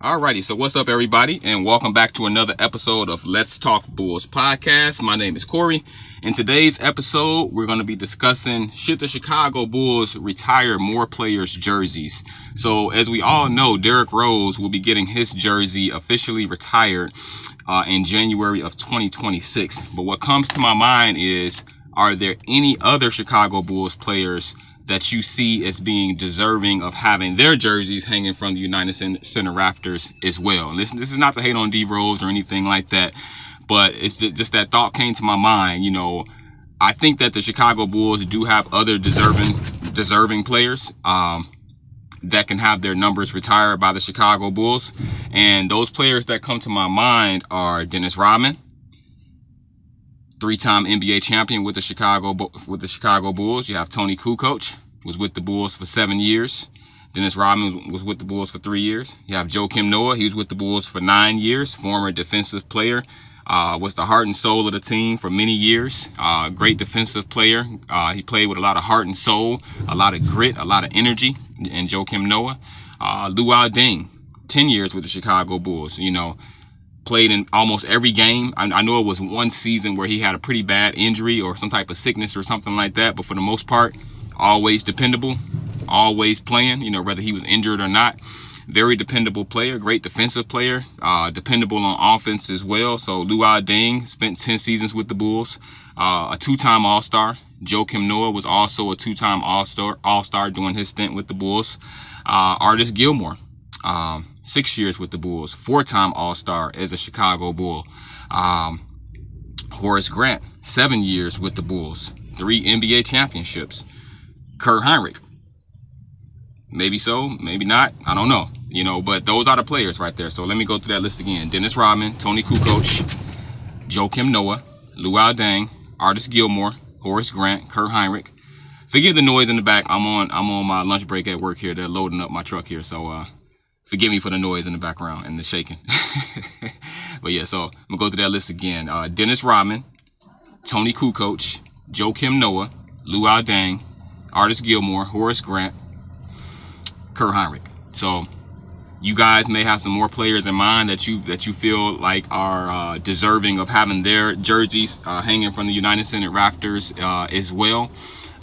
Alrighty, so what's up, everybody, and welcome back to another episode of Let's Talk Bulls podcast. My name is Corey. In today's episode, we're going to be discussing, should the Chicago Bulls retire more players' jerseys? So, as we all know, Derrick Rose will be getting his jersey officially retired in January of 2026. But what comes to my mind is, are there any other Chicago Bulls players that you see as being deserving of having their jerseys hanging from the United Center rafters as well? And this is not to hate on D Rose or anything like that, but it's just that thought came to my mind. You know, I think that the Chicago Bulls do have other deserving players that can have their numbers retired by the Chicago Bulls, and those players that come to my mind are Dennis Rodman, three-time NBA champion with the Chicago Bulls. You have Tony Kukoc, was with the Bulls for 7 years. Dennis Rodman was with the Bulls for 3 years. You have Jokim Noah. He was with the Bulls for 9 years. Former defensive player. Was the heart and soul of the team for many years. Great defensive player. He played with a lot of heart and soul, a lot of grit, a lot of energy in Jokim Noah. Loul Deng, 10 years with the Chicago Bulls. You know, played in almost every game. I know it was one season where he had a pretty bad injury or some type of sickness or something like that, but for the most part, always dependable, always playing, you know, whether he was injured or not. Very dependable player, great defensive player, dependable on offense as well. So Loul Deng spent 10 seasons with the Bulls, a two-time All-Star. Jokim Noah was also a two-time All-Star during his stint with the Bulls. Horace Grant, 6 years with the Bulls, 4-time All-Star as a Chicago Bull. Horace Grant, 7 years with the Bulls, 3 NBA championships. Hinrich, maybe so, maybe not, I don't know, you know, but those are the players right there. So let me go through that list again. Dennis Rodman, Tony Kukoc, Jokim Noah, Loul Deng, Horace Grant, Horace Grant, Hinrich. Forgive the noise in the back. I'm on my lunch break at work here. They're loading up my truck here, so forgive me for the noise in the background and the shaking. But yeah, so I'm going to go through that list again. Dennis Rodman, Tony Kukoc, Jokim Noah, Loul Deng, Horace Grant, Horace Grant, Hinrich. So you guys may have some more players in mind that you feel like are deserving of having their jerseys hanging from the United Center rafters as well.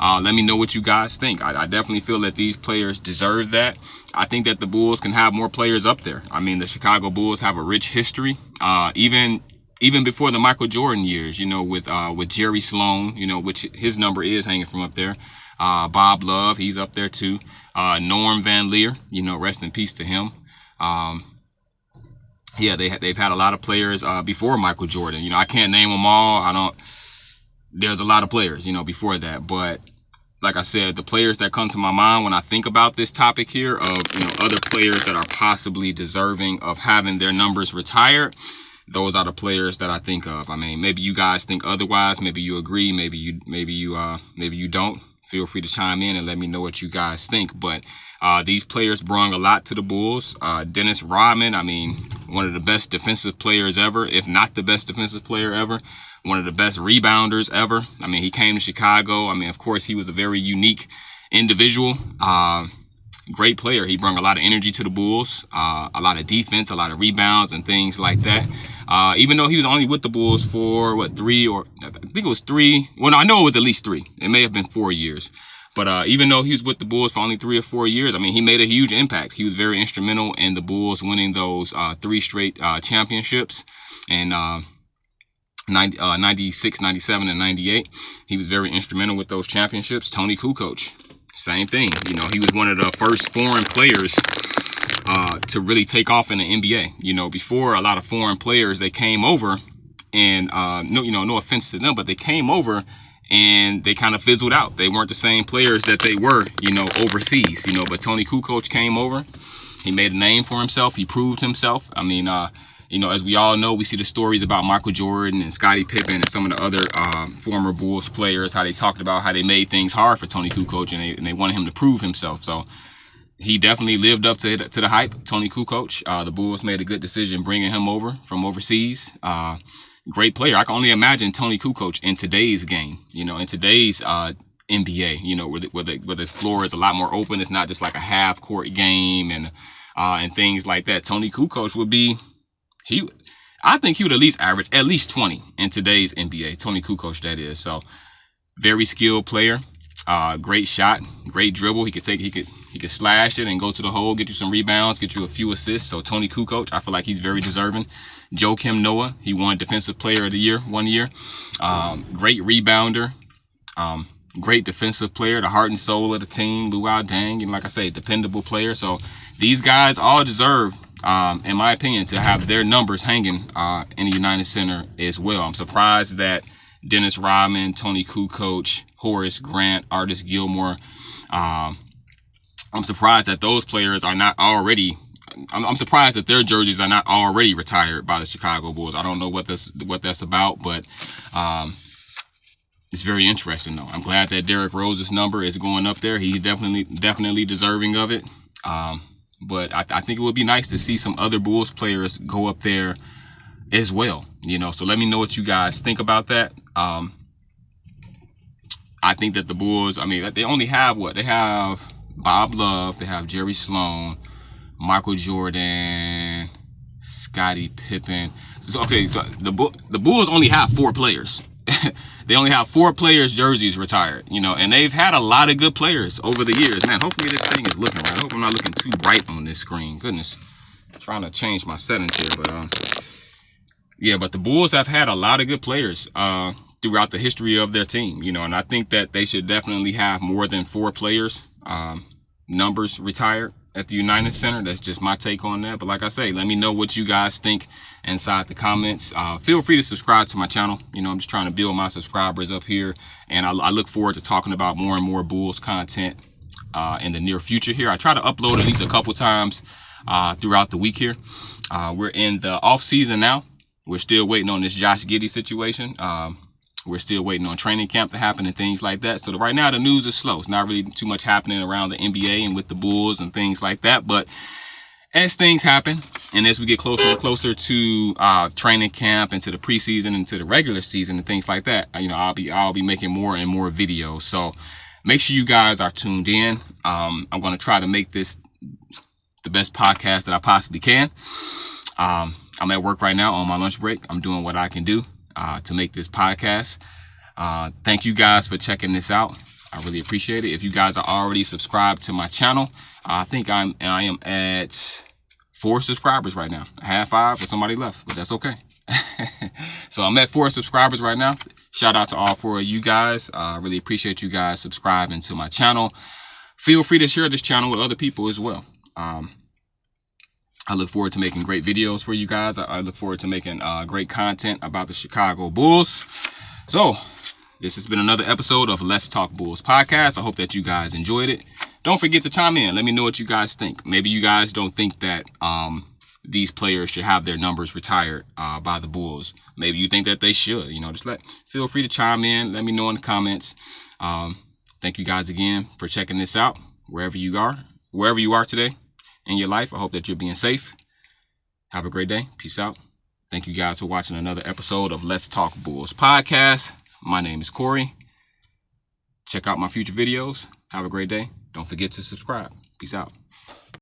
Let me know what you guys think. I definitely feel that these players deserve that. I think that the Bulls can have more players up there. I mean, the Chicago Bulls have a rich history, even before the Michael Jordan years, you know, with Jerry Sloan, you know, which his number is hanging from up there. Bob Love, he's up there too. Norm Van Leer, you know, rest in peace to him. Yeah, they've had a lot of players before Michael Jordan. You know, I can't name them all. There's a lot of players, you know, before that, but like I said, the players that come to my mind when I think about this topic here of, you know, other players that are possibly deserving of having their numbers retired, those are the players that I think of. I mean, maybe you guys think otherwise, maybe you agree, maybe you don't. Feel free to chime in and let me know what you guys think. But these players brought a lot to the Bulls. Dennis Rodman, I mean, one of the best defensive players ever, if not the best defensive player ever. One of the best rebounders ever. I mean, he came to Chicago. I mean, of course, he was a very unique individual. Great player. He brought a lot of energy to the Bulls, a lot of defense, a lot of rebounds and things like that. Even though he was only with the Bulls for, 3 or I think it was 3. Well, I know it was at least 3. It may have been 4 years. But even though he was with the Bulls for only 3 or 4 years, I mean, he made a huge impact. He was very instrumental in the Bulls winning those 3 straight championships. And 96, 97, and 98. He was very instrumental with those championships. Tony Kukoc, same thing. You know, he was one of the first foreign players to really take off in the NBA. You know, before a lot of foreign players, they came over and no offense to them, but they came over and they kind of fizzled out. They weren't the same players that they were, you know, overseas. You know, but Tony Kukoc came over. He made a name for himself. He proved himself. I mean, you know, as we all know, we see the stories about Michael Jordan and Scottie Pippen and some of the other former Bulls players, how they talked about how they made things hard for Tony Kukoc and they wanted him to prove himself. So he definitely lived up to the hype. Tony Kukoc, the Bulls made a good decision bringing him over from overseas. Great player. I can only imagine Tony Kukoc in today's game, you know, in today's NBA, you know, where the floor is a lot more open. It's not just like a half court game and and things like that. Tony Kukoc would be, I think he would at least average at least 20 in today's NBA. Tony Kukoc, that is. So very skilled player, great shot, great dribble. He could slash it and go to the hole, get you some rebounds, get you a few assists. So Tony Kukoc, I feel like he's very deserving. Jokim, he won Defensive Player of the Year one year. Great rebounder. Great defensive player, the heart and soul of the team. Loul, Deng, and like I say, dependable player. So these guys all deserve, in my opinion, to have their numbers hanging in the United Center as well. I'm surprised that Dennis Rodman, Tony Kukoc, Horace Grant, Artis Gilmore, I'm surprised that those players are not already, I'm surprised that their jerseys are not already retired by the Chicago Bulls. I don't know what that's about, but it's very interesting though. I'm glad that Derrick Rose's number is going up there. He's definitely deserving of it. But I think it would be nice to see some other Bulls players go up there as well. So let me know what you guys think about that. I think that the Bulls, they only have what? They have Bob Love, they have Jerry Sloan, Michael Jordan, Scottie Pippen. So the Bulls only have 4 players. They only have 4 players' jerseys retired, and they've had a lot of good players over the years. Man, hopefully this thing is looking right. I hope I'm not looking too bright on this screen. Goodness, I'm trying to change my settings here, but yeah, but the Bulls have had a lot of good players throughout the history of their team, and I think that they should definitely have more than 4 players numbers retired at the United Center. That's just my take on that. But like I say, let me know what you guys think inside the comments. Feel free to subscribe to my channel. I'm just trying to build my subscribers up here, and I look forward to talking about more and more Bulls content in the near future here. I try to upload at least a couple times throughout the week here. We're in the off season now. We're still waiting on this Josh Giddey situation. We're still waiting on training camp to happen and things like that. So right now the news is slow. It's not really too much happening around the NBA and with the Bulls and things like that. But as things happen and as we get closer and closer to training camp and to the preseason and to the regular season and things like that, I'll be making more and more videos. So make sure you guys are tuned in. I'm going to try to make this the best podcast that I possibly can. I'm at work right now on my lunch break. I'm doing what I can do to make this podcast. Thank you guys for checking this out. I really appreciate it. If you guys are already subscribed to my channel, I think I am at 4 subscribers right now. I had 5, but somebody left, but that's okay. So I'm at 4 subscribers right now. Shout out to all 4 of you guys. I really appreciate you guys subscribing to my channel. Feel free to share this channel with other people as well. I look forward to making great videos for you guys. I look forward to making great content about the Chicago Bulls. So this has been another episode of Let's Talk Bulls podcast. I hope that you guys enjoyed it. Don't forget to chime in. Let me know what you guys think. Maybe you guys don't think that these players should have their numbers retired by the Bulls. Maybe you think that they should. Feel free to chime in. Let me know in the comments. Thank you guys again for checking this out. Wherever you are today in your life, I hope that you're being safe. Have a great day. Peace out. Thank you guys for watching another episode of Let's Talk Bulls podcast. My name is Corey. Check out my future videos. Have a great day. Don't forget to subscribe. Peace out.